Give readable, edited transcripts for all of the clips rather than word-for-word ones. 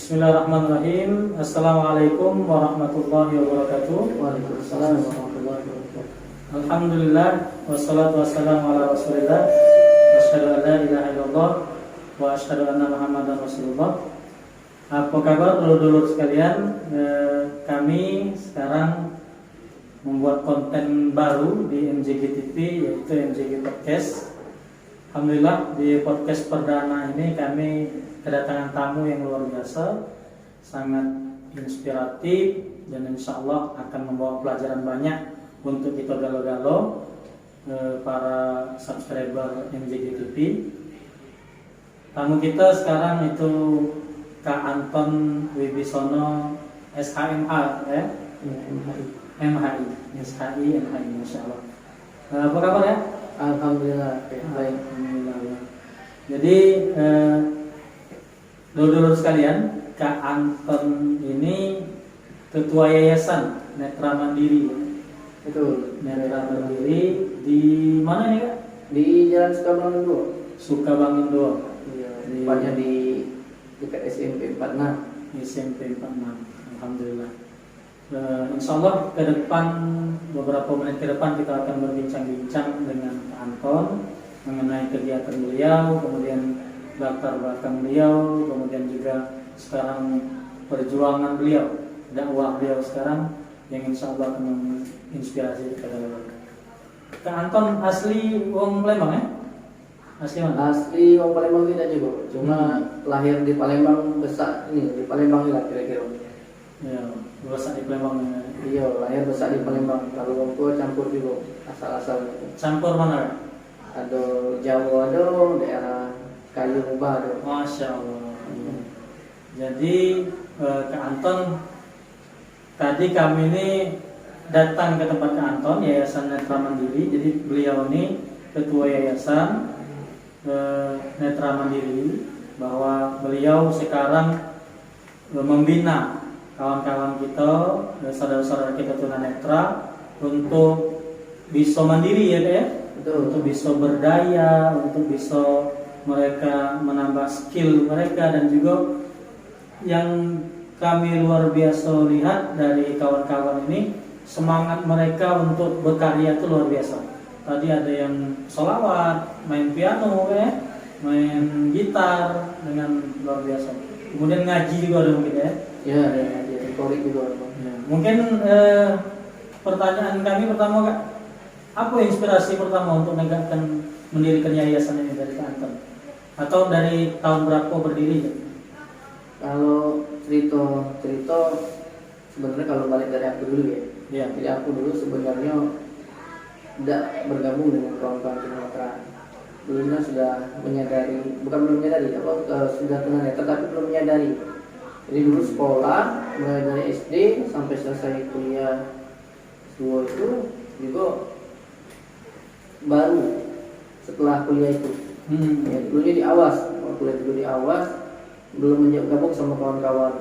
Bismillahirrahmanirrahim. Assalamualaikum warahmatullahi wabarakatuh. Waalaikumsalam warahmatullahi wabarakatuh. Alhamdulillah wassalatu wassalamu ala Rasulillah. Asyhadu an la ilaha illallah wa asyhadu anna Muhammadan Rasulullah. Apa kabar dulur-dulur sekalian? Kami sekarang membuat konten baru di MJG TV, yaitu MJG Podcast. Alhamdulillah di podcast perdana ini kami kedatangan tamu yang luar biasa, sangat inspiratif, dan insya Allah akan membawa pelajaran banyak untuk kita galo-galo para subscriber MJG TV. Tamu kita sekarang itu Kak Anton Wibisono SHMA ya? MHI, Masya Allah. Apa kabar ya? Alhamdulillah, baik. Alhamdulillah. Jadi dulur-dulur sekalian, Kak Anton ini ketua yayasan Netra Mandiri. Betul. Netra Mandiri di mana nih Kak? Di Jalan Sukabangun 2. Sukabangun 2. Iya, tepatnya di dekat SMP 46. SMP 46. Alhamdulillah. Insya Allah ke depan, beberapa menit ke depan kita akan berbincang-bincang dengan Kak Anton mengenai kegiatan beliau, kemudian latar belakang beliau, kemudian juga sekarang perjuangan beliau, dakwah beliau sekarang yang insya Allah akan menginspirasi kita. Kak Anton asli wong Palembang ya? Asli mana? Asli orang Palembang kita juga, cuma lahir di Palembang, besar ini di Palembang lah kira-kira. Ya, besar di Palembang. Iya, lahir besar di Palembang. Kalau orang tua campur juga asal-asal gitu. Campur mana? Ada Jawa, ada daerah Kayu Ubah ada. Masya Allah. Jadi Kak Anton, tadi kami ini datang ke tempat Kak Anton, Yayasan Netra Mandiri. Jadi beliau ini ketua Yayasan Netra Mandiri, bahwa beliau sekarang membina kawan-kawan kita, saudara-saudara kita tunanetra untuk bisa mandiri ya Kak ya? Betul. Untuk bisa berdaya, untuk bisa mereka menambah skill mereka, dan juga yang kami luar biasa lihat dari kawan-kawan ini, semangat mereka untuk berkarya itu luar biasa. Tadi ada yang sholawat, main piano ya, main gitar dengan luar biasa. Kemudian ngaji juga ada mungkin ya. Ya, ada ngaji, retorik juga. Ya. Mungkin pertanyaan kami pertama Kak, apa inspirasi pertama untuk mendirikan yayasan ini dari Kak Anton? Atau dari tahun berapa berdiri? Kalau cerita sebenarnya kalau balik dari aku dulu ya. Ya. Jadi aku dulu sebenarnya tidak bergabung dengan kawan-kawan tunanetra. Dulunya sudah menyadari, bukan belum menyadari, sudah tunanetra tapi belum menyadari. Jadi dulu sekolah mulai dari SD sampai selesai kuliah S2 itu juga baru setelah kuliah itu. Ya, dulunya di Awas, kuliah dulu di Awas, belum gabung sama kawan-kawan.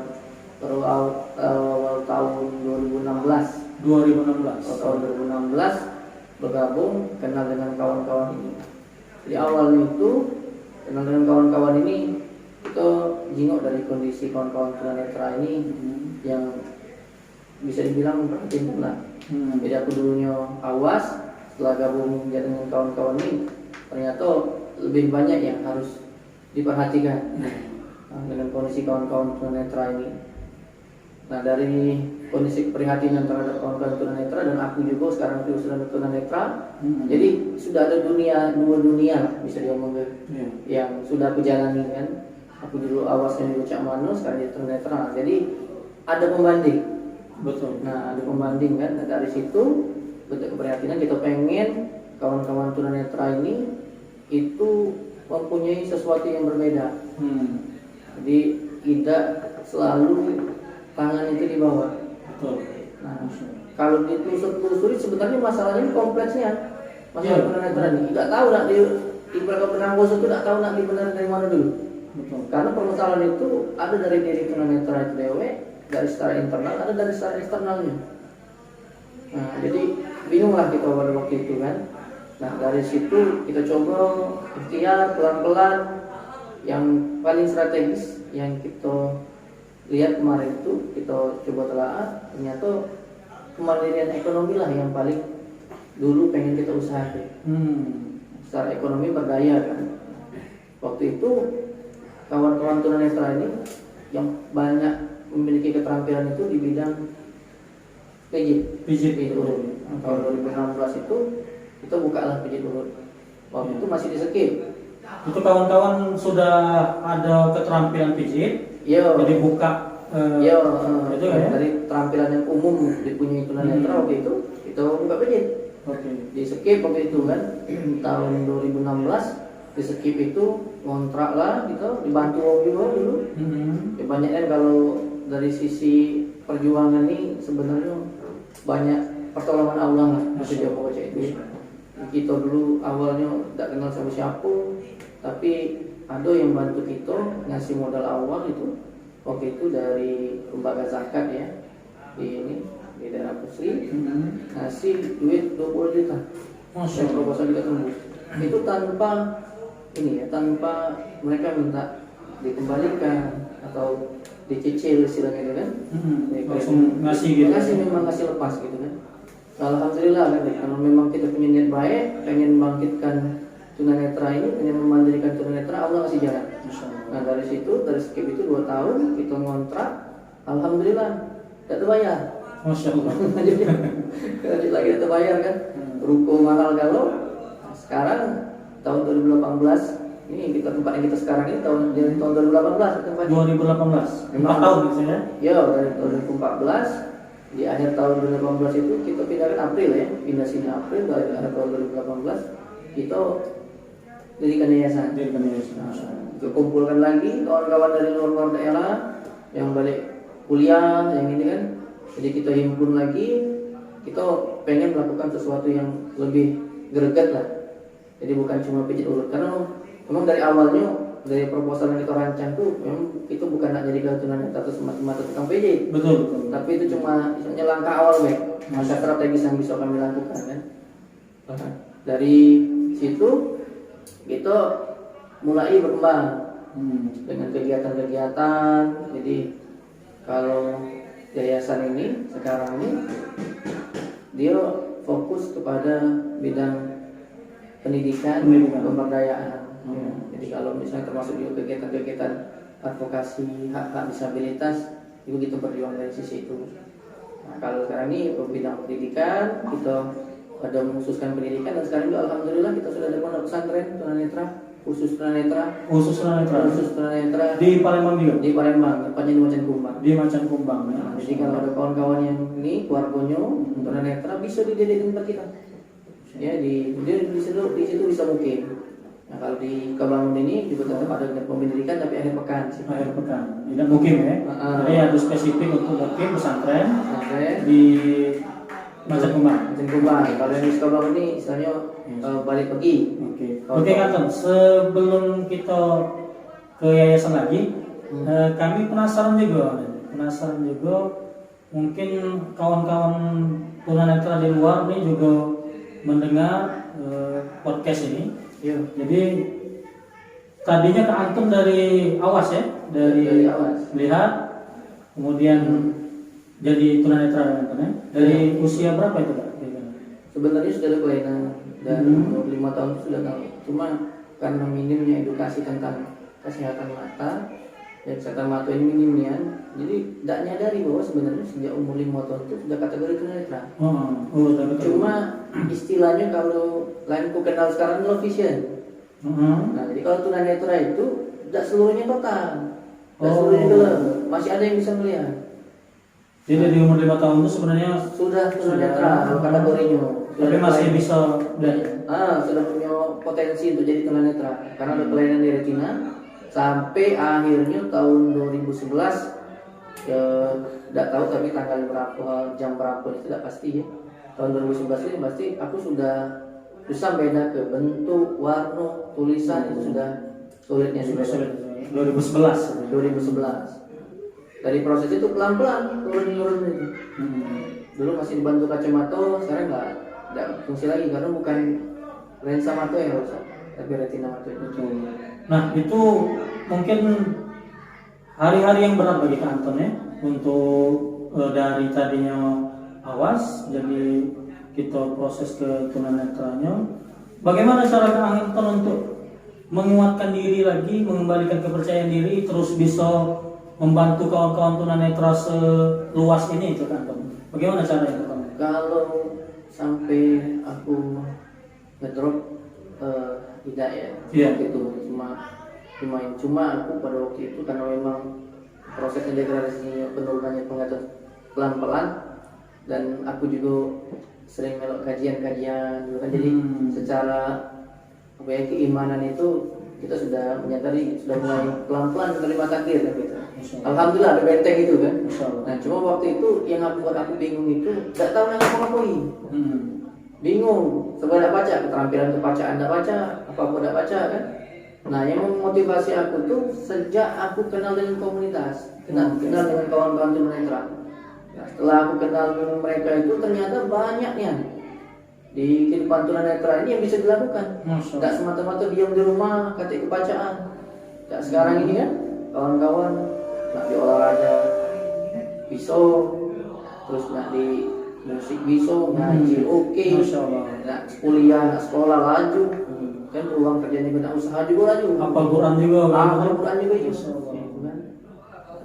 Baru awal tahun 2016. 2016. Tahun 2016 bergabung, kenal dengan kawan-kawan ini. Jadi awalnya itu kenal dengan kawan-kawan ini, kita jingok dari kondisi kawan-kawan tunanetra ini yang bisa dibilang perhatian lah. Jadi aku dulunya Awas, setelah gabung dengan kawan-kawan ini, ternyata lebih banyak yang harus diperhatikan dengan kondisi kawan-kawan tunanetra ini. Nah, dari kondisi keprihatinan terhadap kawan-kawan tunanetra, dan aku juga sekarang itu sudah tunanetra, jadi sudah ada dua dunia bisa diomongin yang sudah aku jalani kan. Aku dulu Awasnya di Cak Manu, sekarang di tunanetra. Jadi ada pembanding. Betul. Nah, ada pembanding kan. Nah, dari situ bentuk keprihatinan, kita pengen kawan-kawan tunanetra ini itu mempunyai sesuatu yang berbeda. Jadi tidak selalu tangan itu di bawah. Betul. Nah, kalau ditelusuri sebenarnya masalahnya kompleksnya. Masalah tunanetra ini tidak tahu nak di belakang benang bos itu tidak tahu nak dibenar dari mana dulu. Betul. Karena permasalahan itu ada dari diri tunanetra itu dewe, dari secara internal, ada dari secara eksternalnya. Nah, jadi bingunglah kita pada waktu itu kan. Nah, dari situ kita coba ikhtiar pelan-pelan. Yang paling strategis yang kita lihat kemarin itu kita coba telaah, ternyata kemandirian ekonomi lah yang paling dulu pengen kita usahakan. Secara ekonomi berdaya kan. Waktu itu kawan-kawan tunanetra ini yang banyak memiliki keterampilan itu di bidang pijit urut. Tahun 2016 itu kita bukalah pijit urut. Waktu itu masih di skip. Itu kawan-kawan sudah ada keterampilan pijit, jadi buka itu ya? Dari keterampilan yang umum dipunyai tunanetra waktu itu kita buka pijit. Di skip waktu itu kan tahun 2016 di skip itu kontrak lah gitu, dibantu orang juga dulu. Ya, banyak kan kalau dari sisi perjuangan ini sebenarnya banyak pertolongan Allah lah bisa jawab baca itu. Kita dulu awalnya tidak kenal sama siapa, tapi ada yang bantu kita ngasih modal awal itu waktu itu dari lembaga zakat ya di daerah Pusri, ngasih duit 20 juta. Yang proposal kita tembus. Itu tanpa mereka minta dikembalikan atau dicicil istilahnya kan. Langsung ngasih gitu. Memang ngasih lepas gitu kan. Alhamdulillah kan, kalau memang kita punya niat baik, pengen bangkitkan tunanetra ini, pengen memandirikan tunanetra, Allah kasih jalan. Nah dari situ, dari skip itu 2 tahun kita ngontrak, alhamdulillah tidak terbayar. Masya Allah. Lanjut lagi tidak terbayar kan, ruko mahal kalau. Nah, sekarang tahun 2018 ini tempat yang kita sekarang ini tahun 2018 tempat 2018. 4 tahun gitu ya? Ya dari tahun 2014. Di akhir tahun 2018 itu kita pindahkan April ya, pindah sini April, dari akhir tahun 2018 kita dirikan yayasan. Kita kumpulkan lagi kawan-kawan dari luar daerah yang balik kuliah, yang ini kan. Jadi kita himpun lagi, kita pengen melakukan sesuatu yang lebih greget lah. Jadi bukan cuma pijit urut, karena memang dari awalnya dari proposal yang kita rancang tuh memang itu bukan nak jadi tunanetra atau semata-mata tukang pijit. Betul. Tapi itu cuma misalnya langkah awal masa strategis yang bisa kami lakukan kan. Dari situ kita mulai berkembang dengan kegiatan-kegiatan. Jadi kalau yayasan ini sekarang ini dia fokus kepada bidang pendidikan. Pemberdayaan. Jadi kalau misalnya termasuk juga kegiatan-kegiatan advokasi hak-hak disabilitas, itu kita berjuang dari sisi itu. Nah, kalau sekarang ini bidang pendidikan, kita ada mengkhususkan pendidikan, dan sekarang juga alhamdulillah kita sudah ada pondok pesantren tunanetra, khusus tunanetra di Palembang juga. Di Palembang, tepatnya di Macan Kumbang. Di Macan Kumbang. Ya. Jadi kalau ada kawan-kawan yang ini keluarganya tunanetra bisa dididik di tempat kita. Ya di situ bisa mungkin. Nah kalau di Kabangun ini juga tetap ada pendidikan tapi akhir pekan. Akhir pekan, tidak mukim ya. Jadi ada spesifik untuk mukim pesantren di Macan Kumbang. Kalau yang di Kabangun ini istilahnya balik pergi. Oke Kanton, sebelum kita ke yayasan lagi, kami penasaran juga, mungkin kawan-kawan tunanetra di luar ini juga mendengar podcast ini. Jadi tadinya Kak Antum dari awas ya, dari awas. Lihat, kemudian jadi tunanetra ya. Dari usia berapa itu Kak? Sebenarnya sudah ada kelainan dan 5 tahun itu sudah tahu. Cuma karena minimnya edukasi tentang kesehatan mata, ya kesehatan mata ini minimnya, jadi tidak nyadari bahwa sebenarnya sejak umur 5 tahun itu sudah kategori tunanetra. Cuma istilahnya kalau lain ku kenal sekarang low vision. Nah jadi kalau tunanetra itu tidak seluruhnya total, tidak seluruhnya gelap, masih ada yang bisa melihat. Jadi dari umur 5 tahun itu sebenarnya sudah tunanetra kategorinya. Tapi masih bisa sudah punya potensi untuk jadi tunanetra karena ada kelainan di retina. Sampai akhirnya tahun 2011 ya tidak tahu tapi tanggal berapa, jam berapa itu tidak pasti ya. Tahun 2011 ini pasti aku sudah bisa beda ke bentuk, warna, tulisan itu sudah sulitnya dibedakan. 2011. Dari proses itu pelan-pelan turun itu. Dulu masih dibantu kacamata, sekarang nggak fungsi lagi karena bukan lensa mata yang rusak, tapi retina mata itu. Nah itu mungkin hari-hari yang berat bagi Kak Anton ya untuk dari tadinya awas jadi kita proses ke tunanetranya. Bagaimana cara Kak Anton untuk menguatkan diri lagi, mengembalikan kepercayaan diri, terus bisa membantu kawan-kawan tunanetra seluas ini itu Kak Anton? Bagaimana caranya Kak Anton? Kalau sampai aku ngedrop tidak ya, Iya. waktu itu cuma aku pada waktu itu karena memang prosesnya degradasinya penurunannya pengatur pelan-pelan dan aku juga sering melok kajian-kajian juga kan, jadi secara apa ya, keimanan itu kita sudah menyadari, sudah mulai pelan-pelan menerima takdir kan gitu. Alhamdulillah ada benteng itu kan. Nah cuma waktu itu yang buat aku bingung itu nggak tahu nak ngapain. Bingung, coba tidak baca, keterampilan kebacaan tidak baca, apa-apa tidak baca kan. Nah yang memotivasi aku tuh sejak aku kenal dengan komunitas, kenal dengan kawan-kawan tunanetra. Nah, setelah aku kenal dengan mereka itu ternyata banyaknya di kehidupan tunanetra ini yang bisa dilakukan. Tidak semata-mata diam di rumah, ketik kebacaan. Nah, sekarang ini kan kawan-kawan nak di olahraga bisa, terus nak di musik bisa, ngaji oke, nak kuliah, nak sekolah laju, kan uang kerjanya kena usaha juga laju. Hafal Quran juga. Hafal Quran juga itu.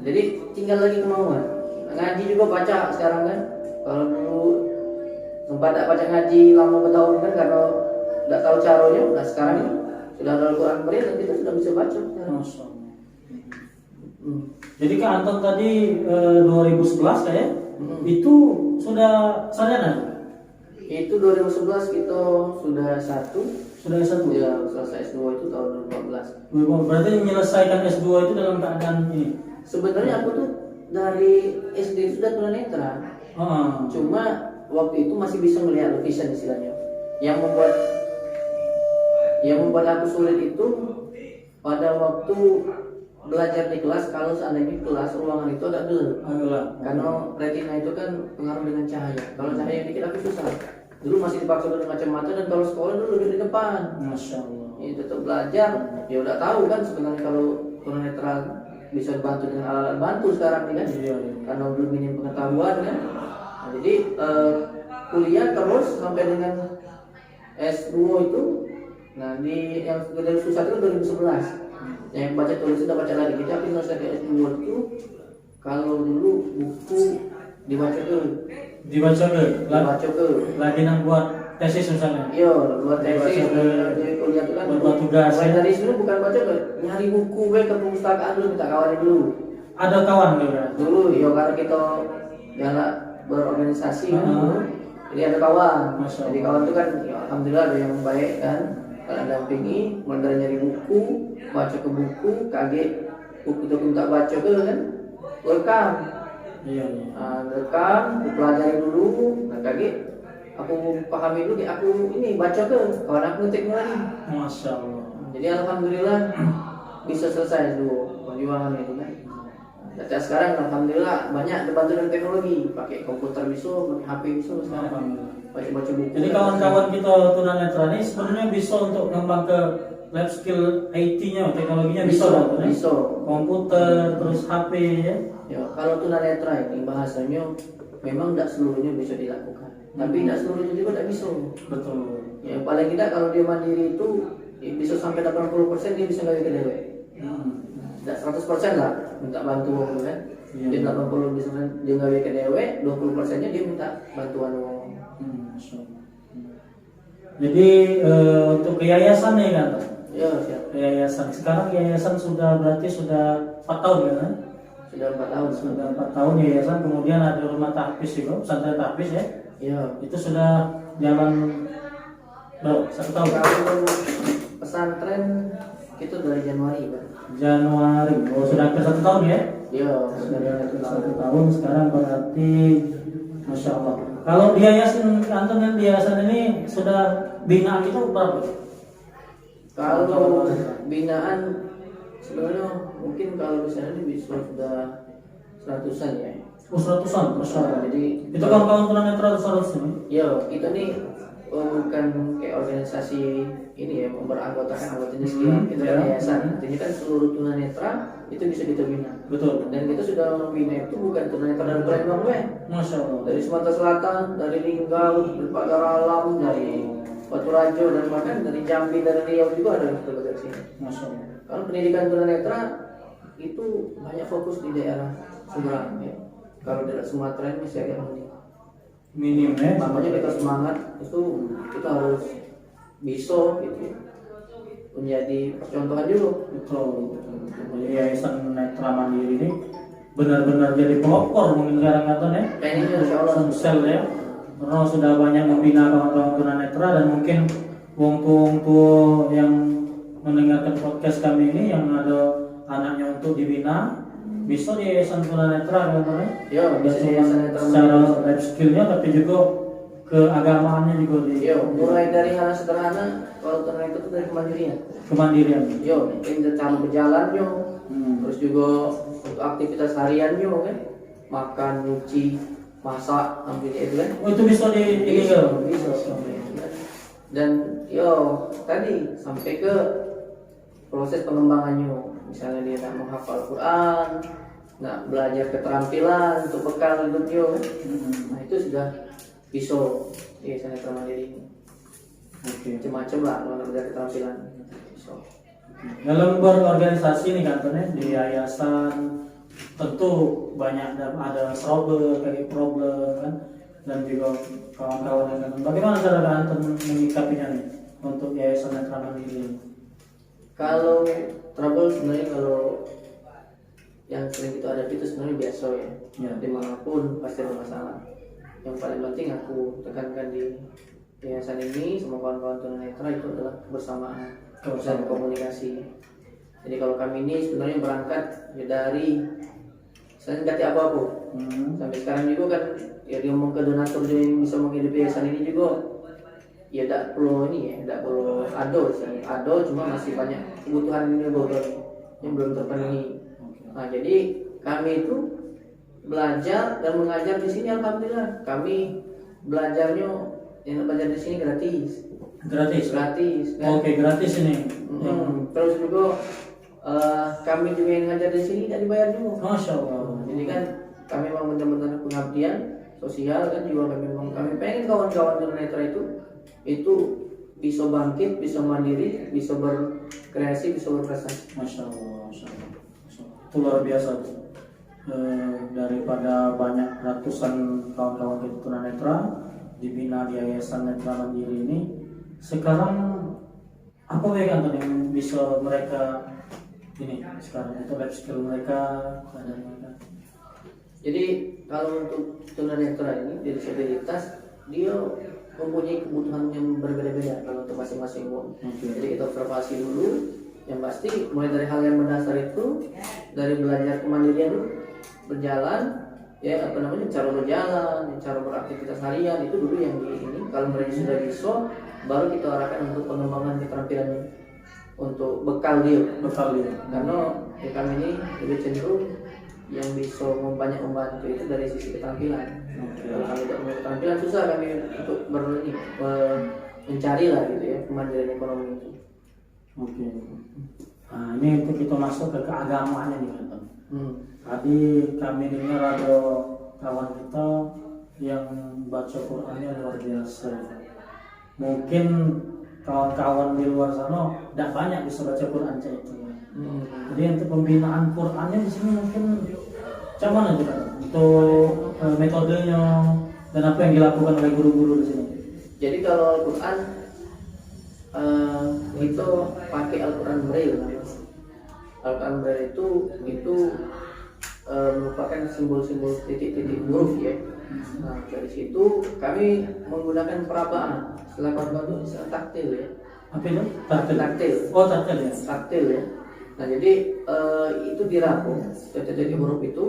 Jadi tinggal lagi kemauan. Ngaji juga baca sekarang kan. Kalau dulu sempat tak baca ngaji lama bertahun kan karena tidak tahu caranya. Nah sekarang ini sudah ada Al-Quran beri dan kita sudah bisa baca. Jadi Kak Anton tadi 2011 kayak itu sudah sarjana? Itu 2011 kita sudah satu. Ya, selesai S2 itu tahun 2014. Berarti menyelesaikan S2 itu dalam keadaan ini? Sebenarnya aku tuh dari SD sudah tunanetra. Cuma waktu itu masih bisa melihat lukisan istilahnya. Yang membuat aku sulit itu pada waktu belajar di kelas, kalau seandainya kelas ruangan itu agak gelap. Karena retina itu kan pengaruh dengan cahaya. Kalau cahaya dikit aku susah. Dulu masih dipaksa dengan kacamata dan kalau sekolah dulu duduk di depan. Masya Allah. Ya tetap belajar. Ya udah tahu kan sebenarnya kalau tunanetra bisa dibantu dengan alat bantu sekarang ini kan. Iya. Karena belum minim pengetahuan kan. Nah, jadi kuliah terus sampai dengan S2 itu. Nah di yang dari susah itu 2011. Yang baca tulis sudah baca lagi. Kita penyelesaian S2 itu kalau dulu buku dibaca lagi nang buat tesis misalnya. Iya, buat tesis di kuliah itu kan buat tugas. Dari sini bukan baca nyari buku ke perpustakaan dulu, minta kawan dulu. Ada kawan juga. Dulu ya karena kita galak berorganisasi kan dulu. Jadi ada kawan. Jadi kawan itu kan ya, alhamdulillah ada yang baik kan. Kalau dampingi, mulai nyari buku, baca ke buku, kaget buku itu minta baca ke kan, rekam. Iya. Rekam, aku pelajari dulu, nah kaget, aku pahami dulu, aku ini baca ke, kawan aku ngetik lagi. Masya Allah. Jadi alhamdulillah bisa selesai dulu perjuangan itu kan. Dan sekarang alhamdulillah banyak dibantu dengan teknologi, pakai komputer bisa, pakai HP bisa sekarang. Baca-baca buku. Jadi kawan-kawan kita tunanetra ini sebenarnya bisa untuk ngembang ke life skill IT-nya, teknologinya bisa. Komputer, terus HP ya. Ya, kalau tunanetra ini bahasanya memang tidak seluruhnya bisa dilakukan. Tapi tidak seluruhnya juga tidak bisa. Betul. Ya, paling tidak kalau dia mandiri itu ya, bisa sampai 80% dia bisa nggak dewe. Tidak 100% lah minta bantuan kan. Dia 80 bisa dia nggak dewe, 20%-nya dia minta bantuan uang. Jadi untuk yayasan nih kan? Ya, siap. Yayasan. Sekarang yayasan berarti sudah 4 tahun kan? Sudah 4 tahun. 4 tahun yayasan. Kemudian ada rumah tahfiz juga, pesantren tahfiz ya? Iya. Itu sudah jalan berapa? 1 tahun. Kalau pesantren itu dari Januari kan? Januari. Oh, sudah ke 1 tahun ya? Iya. Sudah ke 1 tahun. Sekarang berarti Masya Allah. Kalau di yayasan Anton dan di yayasan ini sudah binaan itu berapa? Kalau binaan sebenarnya mungkin kalau di sana ini bisa sudah 100-an ya. Oh, 100-an, Masya Allah. Jadi itu kawan-kawan tunanetra 100 ini? ya kita nih bukan kayak organisasi ini ya, beranggotakan anggotanya sekian. Itu kan yayasan. Artinya kan seluruh tunanetra itu bisa kita bina. Betul. Dan kita sudah membina itu bukan tunanetra dari Palembang, Masya Allah. dari Sumatera Selatan, dari Linggau, dari Pagar Alam, dari Batu Rajo, dan bahkan dari Jambi, dari Riau juga ada yang bekerja di sini. Masya Allah. Kalau pendidikan tunanetra itu banyak fokus di daerah seberang ya. Kalau daerah Sumatera ini masih agak Minim ya. makanya kita semangat itu, kita harus bisa gitu ya, menjadi percontohan dulu. Betul. Jadi Yayasan Netra Mandiri ini benar-benar jadi pelopor mungkin sekarang kan ya. Pengennya insya Allah Sumsel ya. Karena sudah banyak membina kawan-kawan tunanetra, dan mungkin wong-tua yang mendengarkan podcast kami ini yang ada anaknya untuk dibina, bisa di Yayasan Tunanetra kan ya. ya bisa Cuma Yayasan Netra secara Mandiri. life skillnya, tapi juga keagamaannya juga di Mulai dari hal sederhana, kalau tunanetra itu dari kemandirian. kemandirian. Kita cara berjalan Hmm. terus juga untuk aktivitas harian kan, makan, nyuci, masak, ambil itu kan. Oh, itu bisa di ini Bisa, ya? bisa. Dan tadi sampai ke proses pengembangannya, misalnya dia nak menghafal Quran, nak belajar keterampilan untuk bekal hidupnya, nah itu sudah bisa di Yayasan Netra Mandiri ini. Oke. Macam-macam lah kalau nak belajar keterampilan bisa. Dalam berorganisasi nih kantornya di yayasan, tentu banyak ada trouble, kayak problem kan, dan juga kawan-kawan yang kan. Bagaimana cara kantor menyikapinya nih untuk Yayasan Netra Mandiri ini? Kalau trouble sebenarnya, kalau yang sering kita hadapi itu sebenarnya biasa ya. Ya. Dimanapun pasti ada masalah. Yang paling penting aku tekankan di yayasan ini sama kawan-kawan tunanetra itu adalah kebersamaan dan komunikasi. Jadi kalau kami ini sebenarnya berangkat ya dari saya nggak apa-apa. Sampai sekarang juga kan ya diomong ke donatur yang bisa menghidupi yayasan ini juga. Ya tidak perlu ini ya, tidak perlu ado cuma masih banyak kebutuhan ini yang belum terpenuhi. Nah jadi kami itu belajar dan mengajar di sini, alhamdulillah kami belajarnya yang belajar di sini gratis. Gratis. Kan? Oke, gratis ini. Terus juga kami juga yang ngajar di sini tidak dibayar juga. Masya Allah. Jadi kan kami memang benar-benar pengabdian sosial kan juga, kami pengen kawan-kawan tunanetra itu bisa bangkit, bisa mandiri, bisa berkreasi, bisa berprestasi. Masya Allah. Itu luar biasa tuh. Daripada banyak ratusan kawan-kawan kita tunanetra dibina di Yayasan Netra Mandiri ini, sekarang apa yang bisa mereka ini sekarang itu life skill mereka, keadaan mereka? Jadi kalau untuk tunanetra ini di disabilitas, dia mempunyai kebutuhan yang berbeda-beda kalau untuk masing-masing orang. Jadi kita observasi dulu, yang pasti mulai dari hal yang mendasar itu, dari belajar kemandirian dulu, berjalan ya cara berjalan, cara beraktivitas harian itu dulu yang ini. Kalau mereka sudah bisa, baru kita arahkan untuk pengembangan keterampilannya, untuk bekal dia. Karena ya kami ini lebih cenderung yang bisa banyak membantu itu dari sisi keterampilan. Kalau kami tidak punya keterampilan, susah kami untuk mencari lah gitu ya kemandirian ekonomi itu. Oke. Nah ini untuk kita masuk ke keagamaannya nih kan. Tadi kami dengar ada kawan kita yang baca Qurannya luar biasa. Mungkin kawan-kawan di luar sana tidak banyak bisa baca Quran itu. Jadi untuk pembinaan Qurannya di sini mungkin macam mana juga untuk metodenya dan apa yang dilakukan oleh guru-guru di sini. Jadi kalau Al-Quran itu pakai Al-Quran Braille. Al-Quran Braille itu merupakan simbol-simbol titik-titik huruf ya. Nah dari situ kami menggunakan perabaan. Setelah kawan-kawan itu taktil ya. Apa itu? Taktil. Oh taktil ya. Taktil ya. Nah jadi itu dirapung titik-titik huruf itu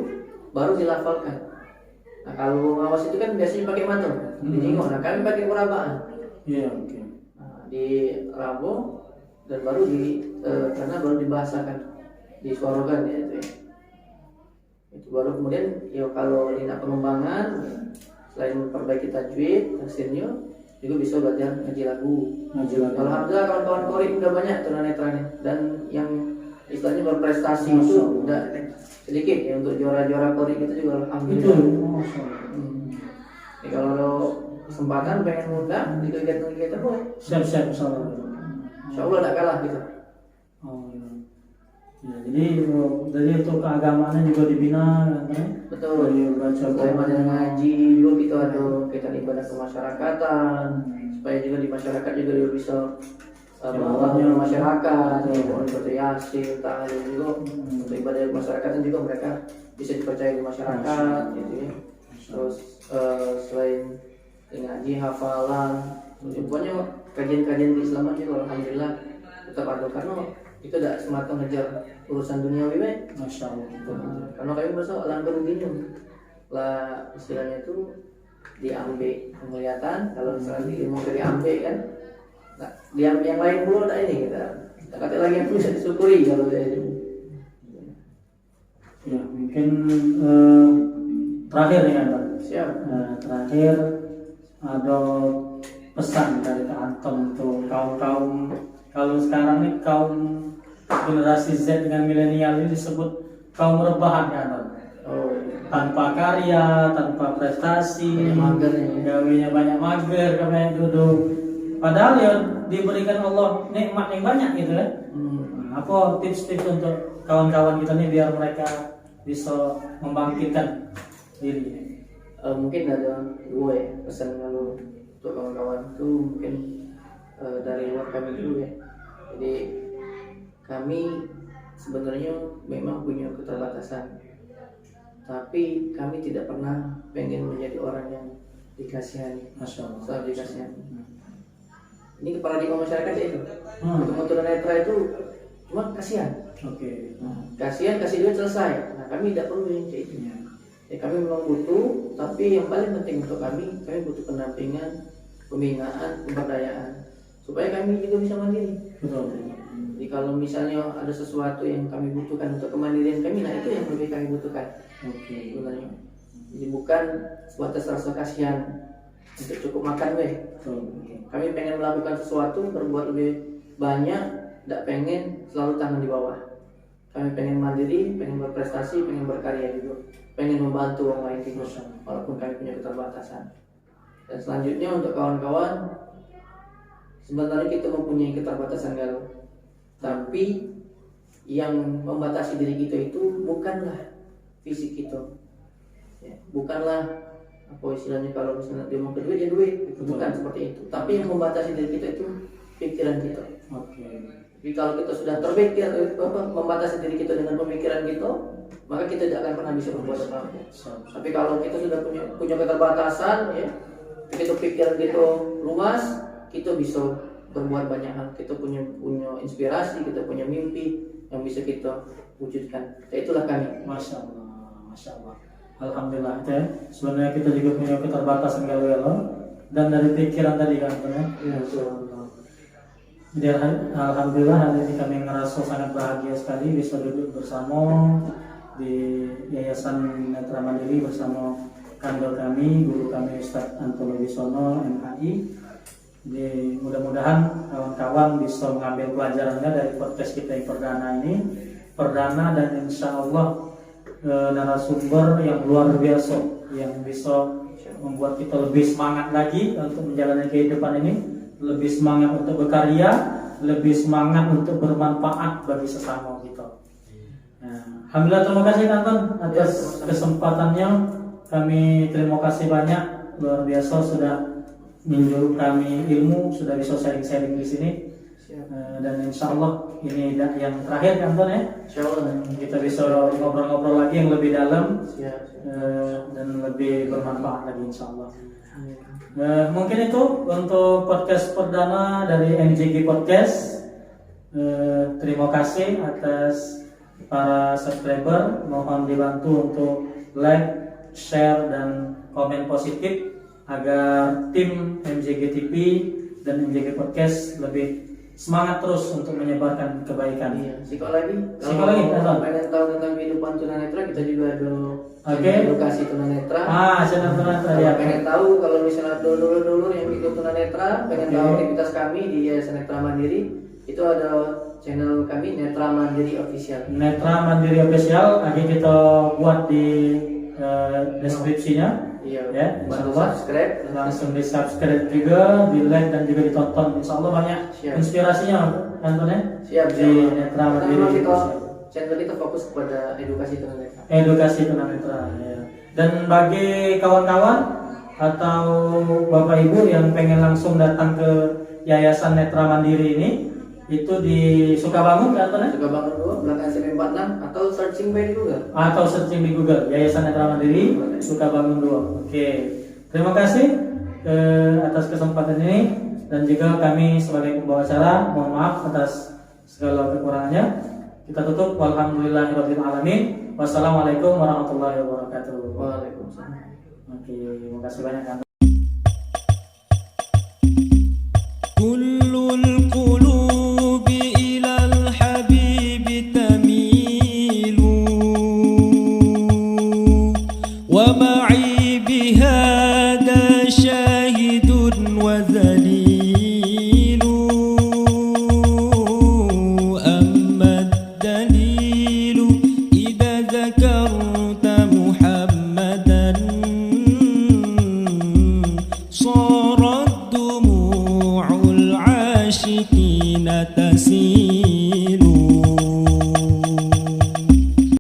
baru dilafalkan. Nah kalau ngawas itu kan biasanya pakai mata, dijingok. Nah kami pakai perabaan. Iya oke. Nah, di rabo dan baru karena baru dibahasakan, disuarakan ya itu ya. Itu baru kemudian ya kalau ini pengembangan selain memperbaiki tajwid, tafsirnya juga bisa belajar ngaji lagu. Alhamdulillah kawan-kawan Kori udah banyak tunanetra nih, dan yang istilahnya berprestasi itu udah sedikit ya untuk juara-juara Kori itu juga alhamdulillah. Jadi kalau ada kesempatan pengen ngundang di kegiatan-kegiatan boleh. Siap insyaallah. Insyaallah tidak kalah gitu. Oh iya. Ya, jadi untuk keagamaannya juga dibina kan? Betul. Selain belajar ngaji juga kita ada kegiatan ibadah kemasyarakatan, supaya juga di masyarakat juga dia bisa membangun masyarakat, seperti yasin, ta'lim juga untuk ibadah kemasyarakatan juga mereka bisa dipercaya di masyarakat, gitu ya. Terus selain ngaji, hafalan, pokoknya kajian-kajian keislaman juga alhamdulillah tetap ada, karena itu tidak semata ngejar urusan duniawi, Masya Allah. Karena kami besok langgar begini lah, istilahnya itu diambil penglihatan, kalau misalnya ilmu diambil kan, nah, diambil yang lain dulu, nah ini kita kata lagi yang bisa disyukuri kalau itu. Ya mungkin terakhir nih kan, Siap. Terakhir ada pesan dari Kak Anton untuk kaum kalau sekarang nih kaum generasi Z dengan milenial ini disebut kaum rebahan kan, Oh, tanpa karya, tanpa prestasi, gawinya banyak mager, banyak duduk. Padahal ya diberikan Allah nikmat yang banyak gitu kan. Apa tips-tips untuk kawan-kawan kita nih biar mereka bisa membangkitkan diri? Mungkin ada dua ya pesan kalau untuk kawan-kawan itu, mungkin dari luar kami dulu ya. Jadi kami sebenarnya memang punya keterbatasan, tapi kami tidak pernah pengen menjadi orang yang dikasihani. Masya Allah. Selalu dikasihani. Ini paradigma masyarakat ya itu. Untuk tunanetra itu cuma kasihan. Oke. Kasihan, kasih duit selesai. Nah kami tidak perlu yang kayak itu. Ya, kami memang butuh, tapi yang paling penting untuk kami butuh pendampingan, pembinaan, pemberdayaan, supaya kami juga bisa mandiri. Betul. Jadi kalau misalnya ada sesuatu yang kami butuhkan untuk kemandirian kami, nah itu yang lebih kami butuhkan. Oke. Sebenarnya. Jadi bukan sebatas rasa kasihan untuk cukup makan Kami pengen melakukan sesuatu, berbuat lebih banyak, tidak pengen selalu tangan di bawah. Kami pengen mandiri, pengen berprestasi, pengen berkarya juga, pengen membantu orang lain juga, walaupun kami punya keterbatasan. Dan selanjutnya untuk kawan-kawan, sebenarnya kita mempunyai keterbatasan galau, tapi yang membatasi diri kita itu bukanlah fisik kita, ya, bukanlah apa istilahnya kalau misalnya dia mau duit ya duit, itu bukan seperti itu. Tapi yang membatasi diri kita itu pikiran kita. Oke. Jadi kalau kita sudah terpikir membatasi diri kita dengan pemikiran kita, maka kita tidak akan pernah bisa berbuat apa-apa. Tapi kalau kita sudah punya keterbatasan, ya, kita pikiran kita luas, kita bisa berbuat banyak hal. Kita punya inspirasi, kita punya mimpi yang bisa kita wujudkan. Ya, itulah kami. Masya Allah. Alhamdulillah ya. Sebenarnya kita juga punya keterbatasan galau dan dari pikiran tadi kan, ya. Jadi alhamdulillah hari ini kami ngerasa sangat bahagia sekali bisa duduk bersama di Yayasan Netra Mandiri bersama kandil kami, guru kami Ustadz Anton Wibisono MHI. Jadi mudah-mudahan kawan-kawan bisa mengambil pelajarannya dari podcast kita yang perdana dan insya Allah narasumber yang luar biasa yang bisa membuat kita lebih semangat lagi untuk menjalani kehidupan ini, lebih semangat untuk berkarya, lebih semangat untuk bermanfaat bagi sesama kita. Nah, alhamdulillah terima kasih Anton atas kesempatannya. Kami terima kasih banyak, luar biasa sudah menunjuk kami ilmu, sudah bisa sharing-sharing di sini. Dan insya Allah ini yang terakhir Anton ya. Insya Allah kita bisa ngobrol-ngobrol lagi yang lebih dalam dan lebih bermanfaat lagi insya Allah. Mungkin itu untuk podcast perdana dari MJG Podcast. Terima kasih atas para subscriber. Mohon dibantu untuk like, share dan komen positif agar tim MJG TV dan MJG Podcast lebih semangat terus untuk menyebarkan kebaikan. Iya, sikok lagi. Sikok lagi, Kalau pengen tahu tentang kehidupan tunanetra, kita juga ada Oke. edukasi tunanetra. Channel tunanetra ya. Kalau pengen tahu, kalau misalnya dulu yang ikut tunanetra, pengen Oke. tahu aktivitas kami di Yayasan Netra Mandiri, itu ada channel kami Netra Mandiri Official. Netra Mandiri Official, akan kita buat di deskripsinya. Iya, Ya, bantu insyaallah. subscribe. Langsung di subscribe juga, di like dan juga ditonton. Insya Allah banyak Siap. inspirasinya Anton ya. Siap, Di siap. Netra Karena Mandiri memang kita Official. channel kita fokus kepada edukasi tunanetra. Edukasi tunanetra ya. Dan bagi kawan-kawan atau bapak ibu yang pengen langsung datang ke Yayasan Netra Mandiri ini, itu di Sukabangun kan Anton ya? Suka bangun dulu, belakang SMP46 atau searching by di Google. Atau searching di Google Yayasan Netra Mandiri Sukabangun 2. Oke. Terima kasih atas kesempatan ini, dan juga kami sebagai pembawa acara mohon maaf atas segala kekurangannya. Kita tutup walhamdulillahirabbil alamin. Wassalamualaikum warahmatullahi wabarakatuh. Waalaikumsalam. Oke, terima kasih banyak.